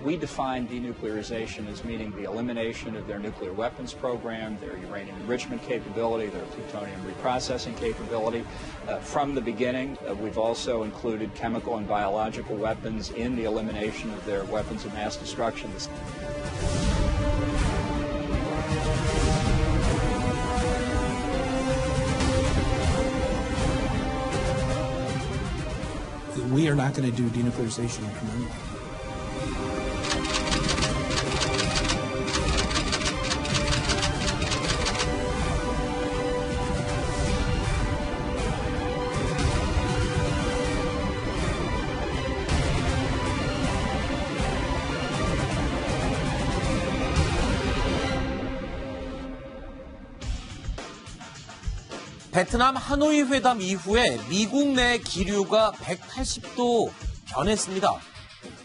We define denuclearization as meaning the elimination of their nuclear weapons program, their uranium enrichment capability, their plutonium reprocessing capability. From the beginning, we've also included chemical and biological weapons in the elimination of their weapons of mass destruction. We are not going to do denuclearization incrementally. 베트남 하노이 회담 이후에 미국 내 기류가 180도 변했습니다.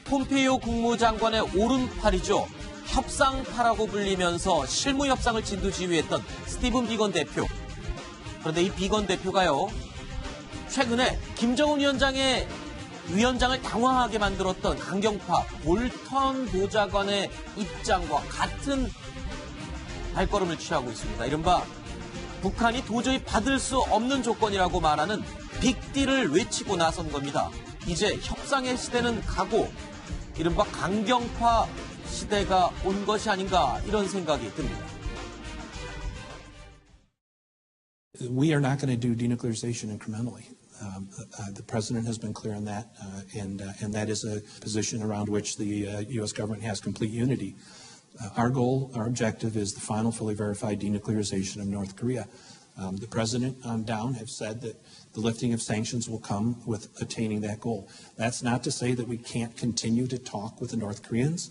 폼페이오 국무장관의 오른팔이죠. 협상파라고 불리면서 실무 협상을 진두지휘했던 스티븐 비건 대표. 그런데 이 비건 대표가요, 최근에 김정은 위원장을 당황하게 만들었던 강경파 볼턴 보좌관의 입장과 같은 발걸음을 취하고 있습니다. 이른바 북한이 도저히 받을 수 없는 조건이라고 말하는 빅딜을 외치고 나선 겁니다. 이제 협상의 시대는 가고 이른바 강경파 시대가 온 것이 아닌가 이런 생각이 듭니다. We are not going to do denuclearization incrementally. The president has been clear on that, and that is a position around which the U.S. government has complete unity. Our goal, our objective is the final fully verified denuclearization of North Korea. The president on down have said that the lifting of sanctions will come with attaining that goal. That's not to say that we can't continue to talk with the North Koreans.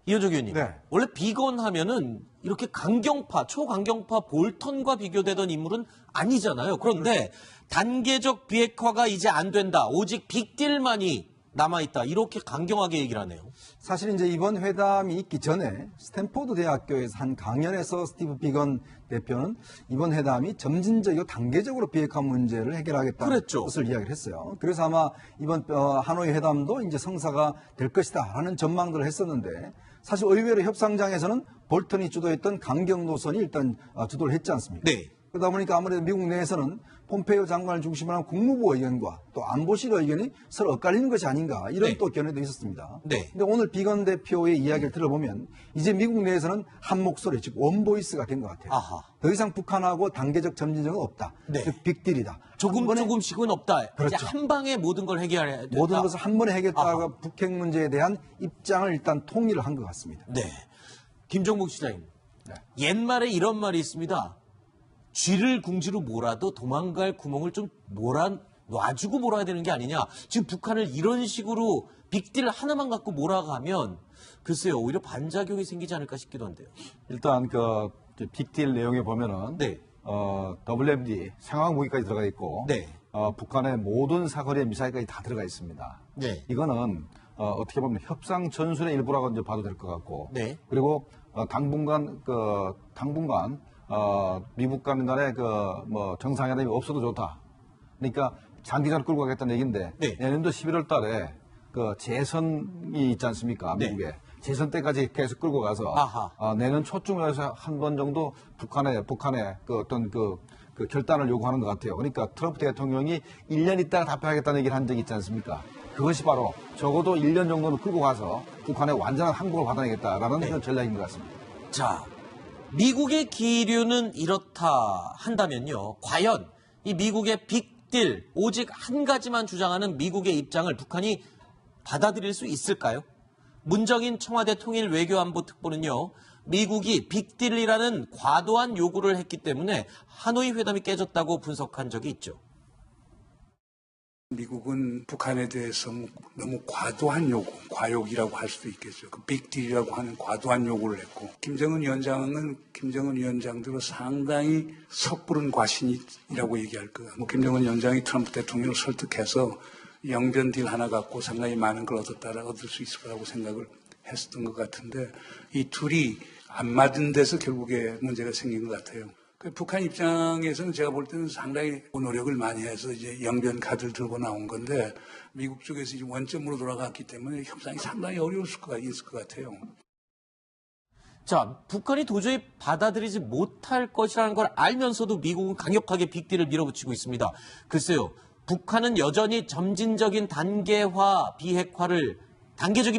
이현정 의원님, 네. 원래 비건 하면은 이렇게 강경파, 초강경파 볼턴과 비교되던 인물은 아니잖아요. 그런데 단계적 비핵화가 이제 안 된다. 오직 빅딜만이 남아있다. 이렇게 강경하게 얘기를 하네요. 사실 이제 이번 회담이 있기 전에 스탠포드 대학교에서 한 강연에서 스티브 비건 대표는 이번 회담이 점진적이고 단계적으로 비핵화 문제를 해결하겠다는 그랬죠. 것을 이야기를 했어요. 그래서 아마 이번 하노이 회담도 이제 성사가 될 것이다라는 전망들을 했었는데 사실 의외로 협상장에서는 볼턴이 주도했던 강경 노선이 일단 주도를 했지 않습니까? 네. 그러다 보니까 아무래도 미국 내에서는 폼페이오 장관을 중심으로 한 국무부 의견과 또 안보실 의견이 서로 엇갈리는 것이 아닌가 이런 네. 또 견해도 있었습니다. 네. 근데 오늘 비건 대표의 이야기를 들어보면 이제 미국 내에서는 한 목소리, 즉 원보이스가 된 것 같아요. 아하. 더 이상 북한하고 단계적 점진적은 없다. 네. 즉 빅딜이다. 조금씩은 없다. 그렇죠. 이제 한 방에 모든 걸 해결해야 된다. 모든 것을 한 번에 해결하다가 아하. 북핵 문제에 대한 입장을 일단 통일을 한 것 같습니다. 네. 김종국 시장님. 네. 옛말에 이런 말이 있습니다. 쥐를 궁지로 몰아도 도망갈 구멍을 좀 놔주고 몰아야 되는 게 아니냐. 지금 북한을 이런 식으로 빅딜 하나만 갖고 몰아가면 글쎄요, 오히려 반작용이 생기지 않을까 싶기도 한데요. 일단 그 빅딜 내용에 보면은 네. WMD 상황 무기까지 들어가 있고 네. 북한의 모든 사거리의 미사일까지 다 들어가 있습니다. 네. 이거는 어떻게 보면 협상 전술의 일부라고 이제 봐도 될 것 같고, 네. 그리고 당분간 미국 간의 정상회담이 없어도 좋다. 그러니까 장기전을 끌고 가겠다는 얘기인데 네. 내년도 11월 달에 그 재선이 있지 않습니까? 네. 미국에. 재선 때까지 계속 끌고 가서 내년 초쯤에 해서 한 번 정도 북한의 그 어떤 그 결단을 요구하는 것 같아요. 그러니까 트럼프 대통령이 1년 있다가 답변하겠다는 얘기를 한 적이 있지 않습니까? 그것이 바로 적어도 1년 정도는 끌고 가서 북한의 완전한 항복을 받아내겠다라는 그런 전략인 것 같습니다. 자, 미국의 기류는 이렇다 한다면요. 과연 이 미국의 빅딜, 오직 한 가지만 주장하는 미국의 입장을 북한이 받아들일 수 있을까요? 문정인 청와대 통일 외교안보 특보는요. 미국이 빅딜이라는 과도한 요구를 했기 때문에 하노이 회담이 깨졌다고 분석한 적이 있죠. 미국은 북한에 대해서 너무 과도한 요구, 과욕이라고 할 수도 있겠죠. 그 빅딜이라고 하는 과도한 요구를 했고, 김정은 위원장은 김정은 위원장대로 상당히 섣부른 과신이라고 얘기할 거예요. 김정은 위원장이 트럼프 대통령을 설득해서 영변 딜 하나 갖고 상당히 많은 걸 얻을 수 있을 거라고 생각을 했었던 것 같은데, 이 둘이 안 맞은 데서 결국에 문제가 생긴 것 같아요. 북한 입장에서는 제가 볼 때는 상당히 노력을 많이 해서 이제 영변 카드를 들고 나온 건데 미국 쪽에서 이제 원점으로 돌아갔기 때문에 협상이 상당히 어려웠을 것 같아요. 자, 북한이 도저히 받아들이지 못할 것이라는 걸 알면서도 미국은 강력하게 빅딜을 밀어붙이고 있습니다. 글쎄요, 북한은 여전히 점진적인 단계적인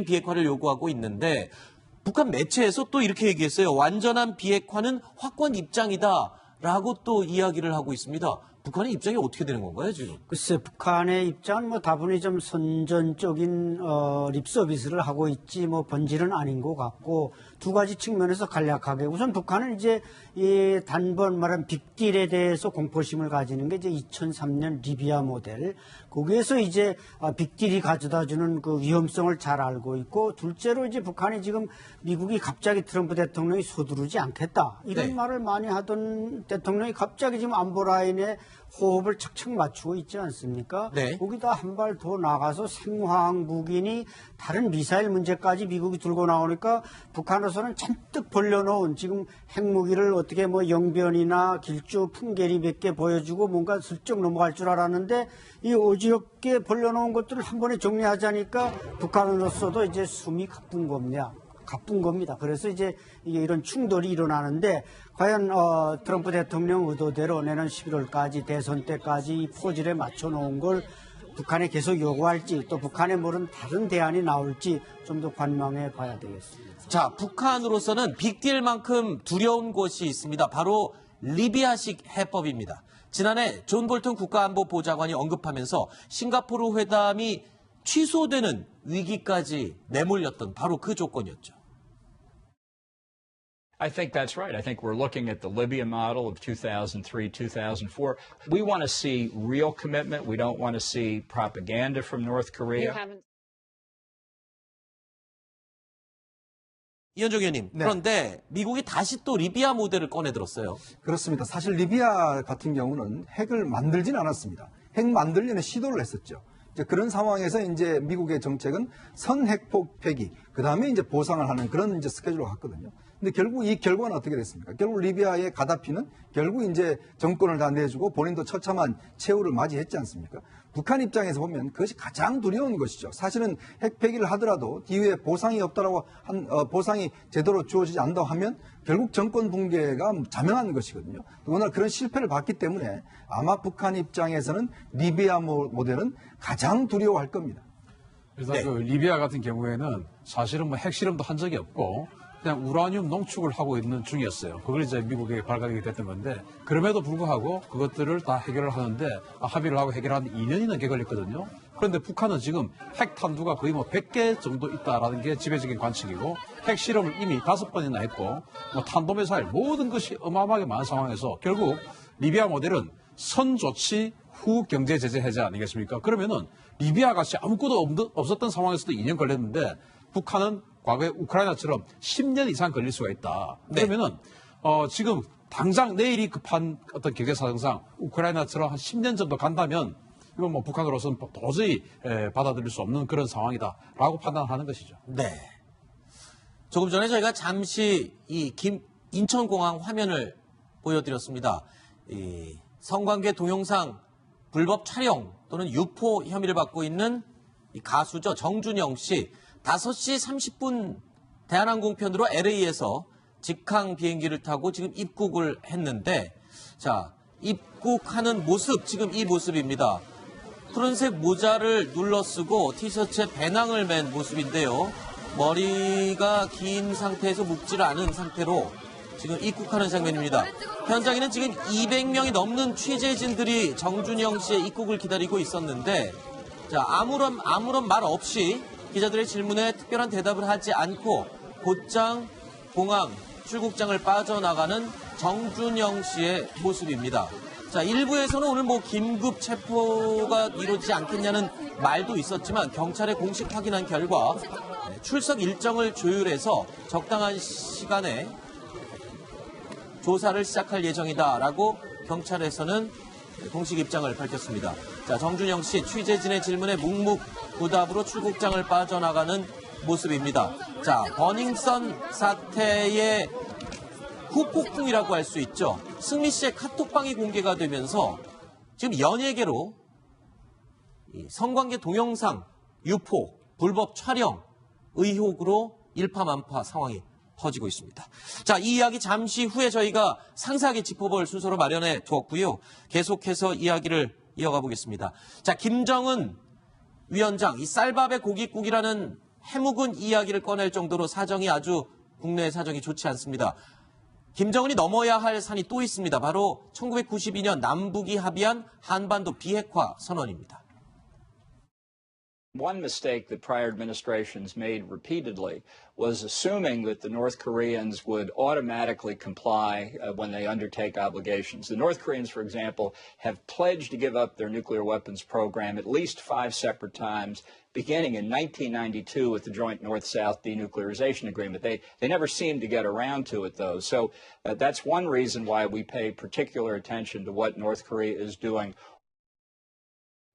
비핵화를 요구하고 있는데 북한 매체에서 또 이렇게 얘기했어요. 완전한 비핵화는 확고한 입장이다라고 또 이야기를 하고 있습니다. 북한의 입장이 어떻게 되는 건가요, 지금? 글쎄, 북한의 입장은 뭐 다분히 좀 선전적인 립서비스를 하고 있지 뭐 본질은 아닌 것 같고 두 가지 측면에서 간략하게 우선 북한은 이제 이 단번 말한 빅딜에 대해서 공포심을 가지는 게 이제 2003년 리비아 모델 거기에서 이제 빅딜이 가져다주는 그 위험성을 잘 알고 있고 둘째로 이제 북한이 지금 미국이 갑자기 트럼프 대통령이 서두르지 않겠다 이런 네. 말을 많이 하던 대통령이 갑자기 지금 안보 라인에 호흡을 착착 맞추고 있지 않습니까? 네. 거기다 한 발 더 나가서 생화학 무기니 다른 미사일 문제까지 미국이 들고 나오니까 북한으로서는 잔뜩 벌려놓은 지금 핵무기를 어떻게 뭐 영변이나 길주 풍계리 몇 개 보여주고 뭔가 슬쩍 넘어갈 줄 알았는데 이 어지럽게 벌려놓은 것들을 한 번에 정리하자니까 북한으로서도 이제 숨이 가쁜 겁니다. 그래서 이제 이런 충돌이 일어나는데 과연 트럼프 대통령 의도대로 내년 11월까지 대선 때까지 이 포질에 맞춰 놓은 걸 북한에 계속 요구할지 또 북한에 모른 다른 대안이 나올지 좀 더 관망해 봐야 되겠습니다. 자, 북한으로서는 빅딜만큼 두려운 곳이 있습니다. 바로 리비아식 해법입니다. 지난해 존 볼턴 국가안보보좌관이 언급하면서 싱가포르 회담이 취소되는 위기까지 내몰렸던 바로 그 조건이었죠. I think that's right. I think we're looking at the Libya model of 2003, 2004. We want to see real commitment. We don't want to see propaganda from North Korea. 이현정 의원님, 네. 그런데 미국이 다시 또 리비아 모델을 꺼내들었어요. 그렇습니다. 사실 리비아 같은 경우는 핵을 만들진 않았습니다. 핵 만들려는 시도를 했었죠. 이제 그런 상황에서 이제 미국의 정책은 선핵폭 폐기, 그 다음에 이제 보상을 하는 그런 이제 스케줄로 갔거든요. 근데 결국 이 결과는 어떻게 됐습니까? 결국 리비아의 가다피는 결국 이제 정권을 다 내주고 본인도 처참한 최후를 맞이했지 않습니까? 북한 입장에서 보면 그것이 가장 두려운 것이죠. 사실은 핵 폐기를 하더라도 이후에 보상이 없다라고 보상이 제대로 주어지지 않는다고 하면 결국 정권 붕괴가 자명한 것이거든요. 더구나 그런 실패를 봤기 때문에 아마 북한 입장에서는 리비아 모델은 가장 두려워할 겁니다. 일단 네. 그 리비아 같은 경우에는 사실은 뭐 핵실험도 한 적이 없고 그냥 우라늄 농축을 하고 있는 중이었어요. 그걸 이제 미국에 발각이 됐던 건데 그럼에도 불구하고 그것들을 다 해결을 하는데 합의를 하고 해결하는 2년이 넘게 걸렸거든요. 그런데 북한은 지금 핵 탄두가 거의 뭐 100개 정도 있다라는 게 지배적인 관측이고 핵실험을 이미 5번이나 했고 뭐 탄도미사일 모든 것이 어마어마하게 많은 상황에서 결국 리비아 모델은 선조치 후 경제 제재 해제 아니겠습니까? 그러면은 리비아 같이 아무것도 없었던 상황에서도 2년 걸렸는데 북한은 과거에 우크라이나처럼 10년 이상 걸릴 수가 있다. 그러면은 지금 당장 내일이 급한 어떤 경제 사정상 우크라이나처럼 한 10년 정도 간다면 이건 뭐 북한으로서는 도저히 받아들일 수 없는 그런 상황이다라고 판단하는 것이죠. 네. 조금 전에 저희가 잠시 이 인천공항 화면을 보여드렸습니다. 이 성관계 동영상 불법 촬영 또는 유포 혐의를 받고 있는 이 가수죠. 정준영 씨. 5시 30분 대한항공편으로 LA에서 직항 비행기를 타고 지금 입국을 했는데 자, 입국하는 모습, 지금 이 모습입니다. 푸른색 모자를 눌러쓰고 티셔츠에 배낭을 맨 모습인데요. 머리가 긴 상태에서 묶지를 않은 상태로 지금 입국하는 장면입니다. 현장에는 지금 200명이 넘는 취재진들이 정준영 씨의 입국을 기다리고 있었는데 자, 아무런 말 없이 기자들의 질문에 특별한 대답을 하지 않고 곧장 공항 출국장을 빠져나가는 정준영 씨의 모습입니다. 자, 일부에서는 오늘 뭐 긴급 체포가 이루어지지 않겠냐는 말도 있었지만 경찰에 공식 확인한 결과 출석 일정을 조율해서 적당한 시간에 조사를 시작할 예정이다라고 경찰에서는 공식 입장을 밝혔습니다. 자, 정준영 씨 취재진의 질문에 묵묵부답으로 출국장을 빠져나가는 모습입니다. 자, 버닝썬 사태의 후폭풍이라고 할 수 있죠. 승리 씨의 카톡방이 공개가 되면서 지금 연예계로 이 성관계 동영상 유포, 불법 촬영 의혹으로 일파만파 상황이 퍼지고 있습니다. 자, 이 이야기 잠시 후에 저희가 상세하게 짚어볼 순서로 마련해 두었고요. 계속해서 이야기를 이어가 보겠습니다. 자, 김정은 위원장, 이 쌀밥에 고깃국이라는 해묵은 이야기를 꺼낼 정도로 사정이 아주 국내 사정이 좋지 않습니다. 김정은이 넘어야 할 산이 또 있습니다. 바로 1992년 남북이 합의한 한반도 비핵화 선언입니다. One mistake that prior administrations made repeatedly was assuming that the North Koreans would automatically comply when they undertake obligations. The North Koreans, for example, have pledged to give up their nuclear weapons program at least 5 separate times, beginning in 1992 with the Joint North-South Denuclearization Agreement. They never seem to get around to it, though. So that's one reason why we pay particular attention to what North Korea is doing.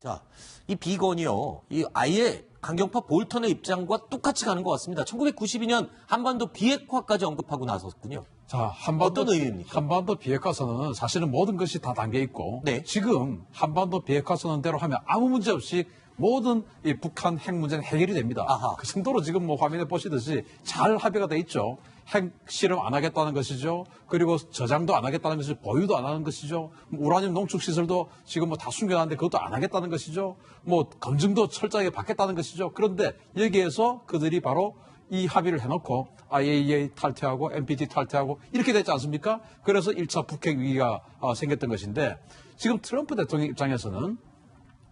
자, 이 비건이요, 이 아예 강경파 볼턴의 입장과 똑같이 가는 것 같습니다. 1992년 한반도 비핵화까지 언급하고 나섰군요. 자, 어떤 의미입니까? 한반도 비핵화 선언은 사실은 모든 것이 다 담겨 있고, 네. 지금 한반도 비핵화 선언대로 하면 아무 문제 없이 모든 이 북한 핵 문제는 해결이 됩니다. 아하. 그 정도로 지금 뭐 화면에 보시듯이 잘 합의가 돼 있죠. 핵 실험 안 하겠다는 것이죠. 그리고 저장도 안 하겠다는 것이죠. 보유도 안 하는 것이죠. 우라늄 농축 시설도 지금 뭐 다 숨겨놨는데 그것도 안 하겠다는 것이죠. 뭐 검증도 철저하게 받겠다는 것이죠. 그런데 여기에서 그들이 바로 이 합의를 해놓고 IAEA 탈퇴하고 NPT 탈퇴하고 이렇게 됐지 않습니까? 그래서 1차 북핵 위기가 생겼던 것인데 지금 트럼프 대통령 입장에서는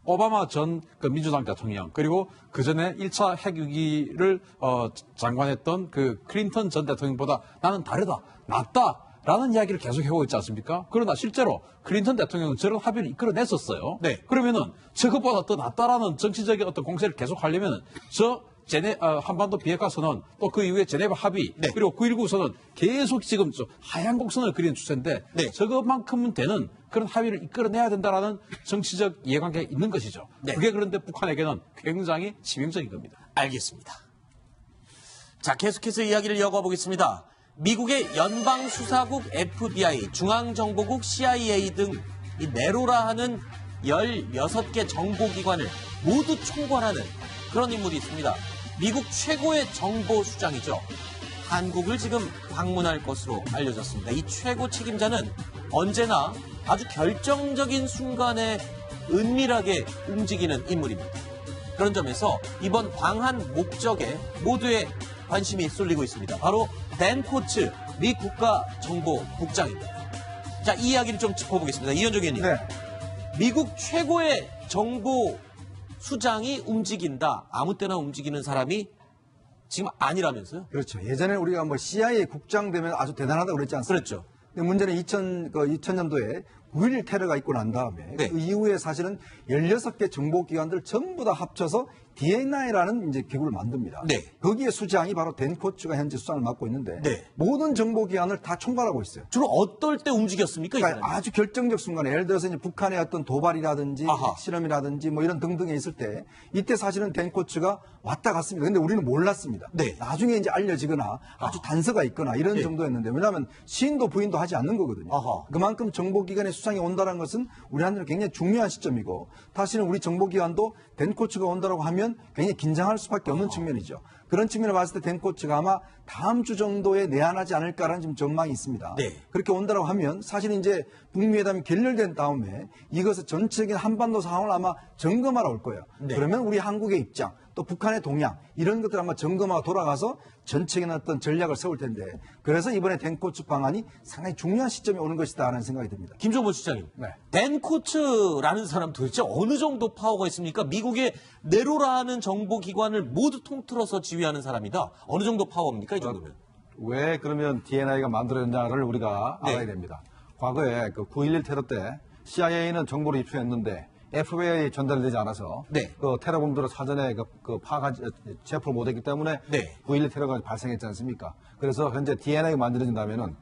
오바마 전 민주당 대통령 그리고 그 전에 1차 핵위기를 장관했던 그 클린턴 전 대통령보다 나는 다르다, 낫다라는 이야기를 계속 해오고 있지 않습니까? 그러나 실제로 클린턴 대통령은 저런 합의를 이끌어냈었어요. 네. 그러면은 저것보다 더 낫다라는 정치적인 어떤 공세를 계속 하려면 한반도 비핵화 선언 또 그 이후에 제네바 합의 네. 그리고 9.19 선언 계속 지금 하얀 곡선을 그리는 추세인데 네. 저것만큼은 되는 그런 합의를 이끌어내야 된다라는 정치적 이해관계가 있는 것이죠. 네. 그게 그런데 북한에게는 굉장히 치명적인 겁니다. 알겠습니다. 자, 계속해서 이야기를 이어가 보겠습니다. 미국의 연방수사국 FBI, 중앙정보국 CIA 등 이 네로라 하는 16개 정보기관을 모두 총괄하는 그런 인물이 있습니다. 미국 최고의 정보수장이죠. 한국을 지금 방문할 것으로 알려졌습니다. 이 최고 책임자는 언제나 아주 결정적인 순간에 은밀하게 움직이는 인물입니다. 그런 점에서 이번 방한 목적에 모두의 관심이 쏠리고 있습니다. 바로 댄 코츠 미 국가정보국장입니다. 자, 이 이야기를 좀 짚어보겠습니다. 이현정 의원님. 네. 미국 최고의 정보수장이 움직인다. 아무 때나 움직이는 사람이 지금 아니라면서요? 그렇죠. 예전에 우리가 뭐 CIA 국장 되면 아주 대단하다고 그랬지 않습니까? 그렇죠. 근데 문제는 2000년도에 9.11 테러가 있고 난 다음에 네. 그 이후에 사실은 16개 정보기관들 전부 다 합쳐서 DNI라는 이제 기구를 만듭니다. 네. 거기에 수장이 바로 댄 코츠가 현재 수장을 맡고 있는데 네. 모든 정보기관을 다 총괄하고 있어요. 주로 어떨 때 움직였습니까? 이 그러니까 사람이? 아주 결정적 순간에 예를 들어서 이제 북한의 어떤 도발이라든지 아하. 실험이라든지 뭐 이런 등등에 있을 때 이때 사실은 댄 코츠가 왔다 갔습니다. 근데 우리는 몰랐습니다. 네. 나중에 이제 알려지거나 아주 단서가 있거나 이런 네. 정도였는데 왜냐하면 시인도 부인도 하지 않는 거거든요. 아하. 그만큼 정보기관의 수장이 온다는 것은 우리한테는 굉장히 중요한 시점이고 사실은 우리 정보기관도 댄 코츠가 온다고 하면 굉장히 긴장할 수밖에 없는 측면이죠. 그런 측면을 봤을 때 댄 코츠가 아마 다음 주 정도에 내한하지 않을까라는 지금 전망이 있습니다. 네. 그렇게 온다고 하면 사실 이제 북미회담이 결렬된 다음에 이것을 전체적인 한반도 상황을 아마 점검하러 올 거예요. 네. 그러면 우리 한국의 입장 또 북한의 동향 이런 것들 아마 점검하고 돌아가서 전체적인 어떤 전략을 세울 텐데 그래서 이번에 댄 코츠 방안이 상당히 중요한 시점에 오는 것이다 하는 생각이 듭니다. 김종범 수장님. 네. 댄 코츠라는 사람 도대체 어느 정도 파워가 있습니까? 미국의 네로라 하는 정보기관을 모두 통틀어서 지휘하는 사람이다. 어느 정도 파워입니까? 이 정도면. 왜 그러면 DNI가 만들어졌냐를 우리가 네. 알아야 됩니다. 과거에 그 9.11 테러 때 CIA는 정보를 입수했는데 FBI에 전달되지 않아서 네. 그 테러범들을 사전에 파악하지 체포를 못했기 때문에 네. 9.11 테러가 발생했지 않습니까? 그래서 현재 DNI가 만들어진다면은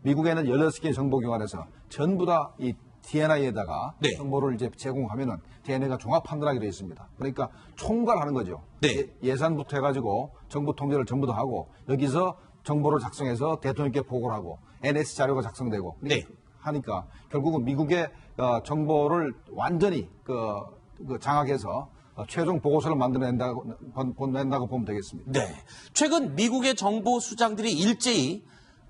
미국에는 16개 정보기관에서 전부 다 이 DNI에다가 네. 정보를 이제 제공하면은 DNI가 종합 판단하게 되어 있습니다. 그러니까 총괄하는 거죠. 네. 예산부터 해가지고 정부 통제를 전부 다 하고 여기서 정보를 작성해서 대통령께 보고를 하고 NS 자료가 작성되고 네. 하니까 결국은 미국의 정보를 완전히 장악해서 최종 보고서를 낸다고 보면 되겠습니다. 네. 최근 미국의 정보 수장들이 일제히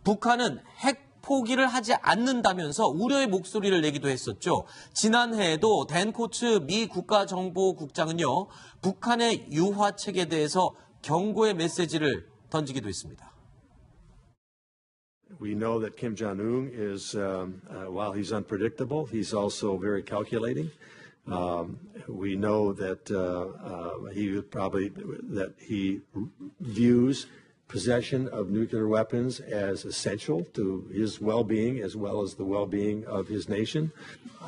북한은 핵 포기를 하지 않는다면서 우려의 목소리를 내기도 했었죠. 지난해에도 댄 코츠 미 국가정보국장은요, 북한의 유화책에 대해서 경고의 메시지를 던지기도 했습니다. We know that Kim Jong-un is, while he's unpredictable, he's also very calculating. We know that he views possession of nuclear weapons as essential to his well-being as well as the well-being of his nation.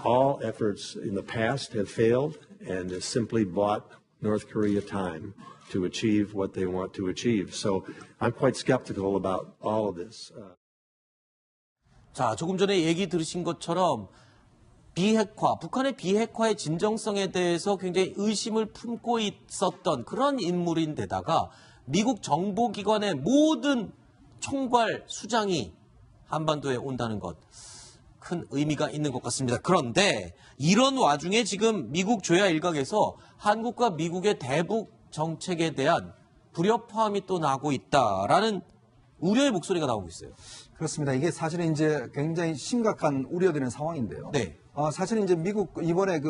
All efforts in the past have failed and has simply bought North Korea time to achieve what they want to achieve. So I'm quite skeptical about all of this. 자, 조금 전에 얘기 들으신 것처럼 비핵화, 북한의 비핵화의 진정성에 대해서 굉장히 의심을 품고 있었던 그런 인물인데다가 미국 정보기관의 모든 총괄 수장이 한반도에 온다는 것, 큰 의미가 있는 것 같습니다. 그런데 이런 와중에 지금 미국 조야 일각에서 한국과 미국의 대북 정책에 대한 불협화음이 또 나고 있다라는 우려의 목소리가 나오고 있어요. 그렇습니다. 이게 사실은 이제 굉장히 심각한 우려되는 상황인데요. 네. 사실은 이제 미국 이번에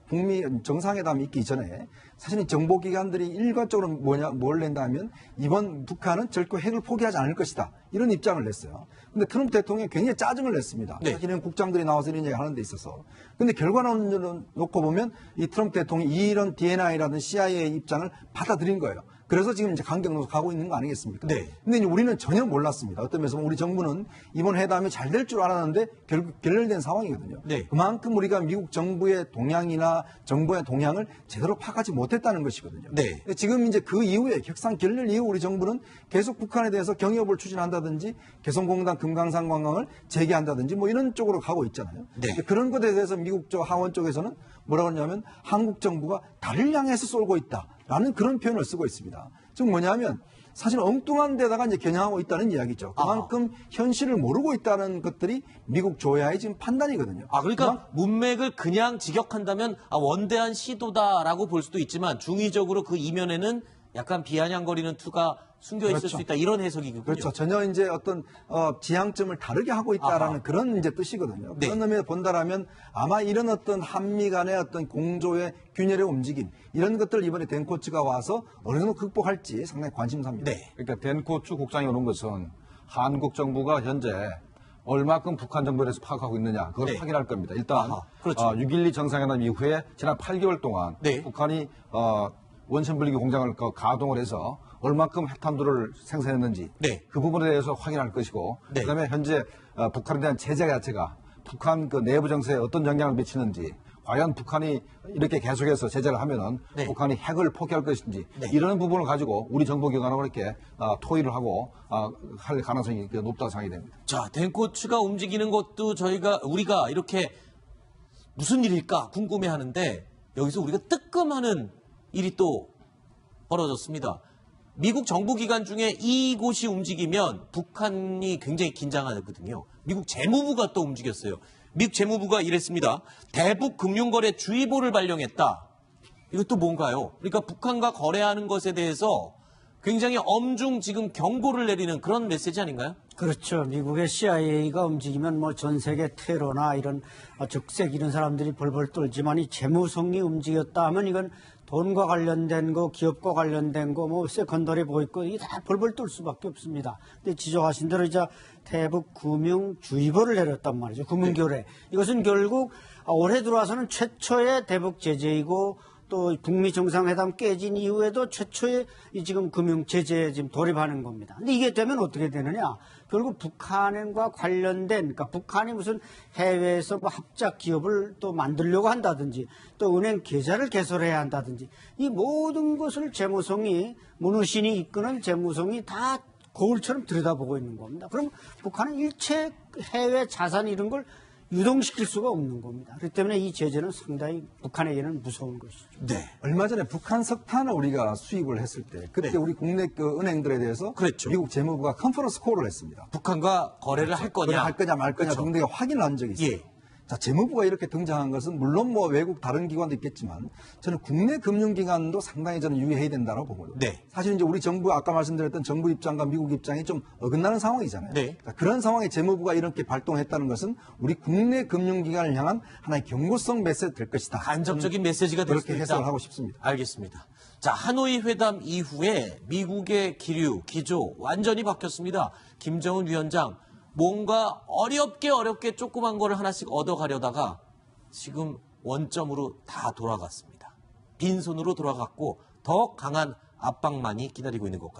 북미 정상회담이 있기 전에 사실은 정보기관들이 일괄적으로 뭘 낸다면 이번 북한은 결코 핵을 포기하지 않을 것이다. 이런 입장을 냈어요. 근데 트럼프 대통령이 굉장히 짜증을 냈습니다. 네. 사실은 국장들이 나와서 이런 얘기 하는 데 있어서. 근데 결과론을 놓고 보면 이 트럼프 대통령이 이런 DNI라든 CIA 입장을 받아들인 거예요. 그래서 지금 이제 강경으로 가고 있는 거 아니겠습니까? 네. 근데 이제 우리는 전혀 몰랐습니다. 어떤 면에서 우리 정부는 이번 회담이 잘 될 줄 알았는데 결국 결렬된 상황이거든요. 네. 그만큼 우리가 미국 정부의 동향이나 정부의 동향을 제대로 파악하지 못했다는 것이거든요. 네. 근데 지금 이제 그 이후에 협상 결렬 이후 우리 정부는 계속 북한에 대해서 경협을 추진한다든지 개성공단 금강산 관광을 재개한다든지 뭐 이런 쪽으로 가고 있잖아요. 네. 그런 것에 대해서 미국 쪽 하원 쪽에서는 뭐라고 하냐면 한국 정부가 달을 향해서 쏠고 있다라는 그런 표현을 쓰고 있습니다. 즉 뭐냐면 사실 엉뚱한 데다가 이제 겨냥하고 있다는 이야기죠. 그만큼 현실을 모르고 있다는 것들이 미국 조야의 지금 판단이거든요. 그러니까 문맥을 그냥 직역한다면 원대한 시도다라고 볼 수도 있지만 중의적으로 그 이면에는 약간 비아냥거리는 투가 숨겨 있을 그렇죠. 수 있다 이런 해석이군요. 그렇죠. 전혀 이제 어떤 지향점을 다르게 하고 있다라는 그런 이제 뜻이거든요. 네. 그런 의미에 본다라면 아마 이런 어떤 한미 간의 어떤 공조의 균열의 움직임 이런 것들을 이번에 댄 코츠가 와서 어느 정도 극복할지 상당히 관심사입니다. 네. 그러니까 댄 코츠 국장이 오는 것은 한국 정부가 현재 얼마큼 북한 정부에 대해서 파악하고 있느냐 그걸 네. 확인할 겁니다. 일단 그렇죠. 6.12 정상회담 이후에 지난 8개월 동안 네. 북한이 원천분리기 공장을 가동을 해서 얼마큼 핵탄두를 생산했는지 네. 그 부분에 대해서 확인할 것이고 네. 그다음에 현재 북한에 대한 제재 자체가 북한 그 내부 정세에 어떤 영향을 미치는지 과연 북한이 이렇게 계속해서 제재를 하면은 네. 북한이 핵을 포기할 것인지 네. 이런 부분을 가지고 우리 정보기관하고 이렇게 토의를 하고 할 가능성이 높다고 생각이 됩니다. 자, 댄 코츠가 움직이는 것도 우리가 이렇게 무슨 일일까 궁금해하는데 여기서 우리가 뜨끔하는 일이 또 벌어졌습니다. 미국 정부기관 중에 이곳이 움직이면 북한이 굉장히 긴장하거든요. 미국 재무부가 또 움직였어요. 미국 재무부가 이랬습니다. 대북 금융거래 주의보를 발령했다. 이것도 뭔가요? 그러니까 북한과 거래하는 것에 대해서 굉장히 엄중 지금 경고를 내리는 그런 메시지 아닌가요? 그렇죠. 미국의 CIA가 움직이면 뭐 전 세계 테러나 이런 적색 이런 사람들이 벌벌 떨지만 이 재무성이 움직였다 하면 이건 돈과 관련된 거, 기업과 관련된 거, 뭐 세컨더리 보이고 이게 다 벌벌 떨 수밖에 없습니다. 근데 지적하신 대로 이제 대북 금융 주의보를 내렸단 말이죠. 금융교래. 이것은 결국 올해 들어와서는 최초의 대북 제재이고 또 북미 정상회담 깨진 이후에도 최초의 지금 금융 제재에 지금 돌입하는 겁니다. 근데 이게 되면 어떻게 되느냐? 결국 북한과 관련된, 그러니까 북한이 무슨 해외에서 뭐 합작 기업을 또 만들려고 한다든지 또 은행 계좌를 개설해야 한다든지 이 모든 것을 재무성이 문우신이 이끄는 재무성이 다 거울처럼 들여다보고 있는 겁니다. 그럼 북한은 일체 해외 자산 이런 걸 유동시킬 수가 없는 겁니다. 그렇기 때문에 이 제재는 상당히 북한에게는 무서운 것이죠. 네. 얼마 전에 북한 석탄을 우리가 수입을 했을 때 그때 네. 우리 국내 그 은행들에 대해서 그랬죠. 미국 재무부가 컨퍼런스 콜을 했습니다. 북한과 거래를 할 거냐? 할 거냐 말 거냐 그렇죠. 등등의 확인을 한 적이 있어요. 예. 자, 재무부가 이렇게 등장한 것은 물론 뭐 외국 다른 기관도 있겠지만 저는 국내 금융기관도 상당히 저는 유의해야 된다고 보거든요. 네. 사실 이제 우리 정부 아까 말씀드렸던 정부 입장과 미국 입장이 좀 어긋나는 상황이잖아요. 네. 자, 그런 상황에 재무부가 이렇게 발동했다는 것은 우리 국내 금융기관을 향한 하나의 경고성 메시지 될 것이다. 간접적인 메시지가 될 수도 그렇게 있다. 해석을 하고 싶습니다. 알겠습니다. 자, 하노이 회담 이후에 미국의 기류, 기조 완전히 바뀌었습니다. 김정은 위원장 뭔가 어렵게 조그만 거를 하나씩 얻어가려다가 지금 원점으로 다 돌아갔습니다. 빈손으로 돌아갔고 더 강한 압박만이 기다리고 있는 것 같습니다.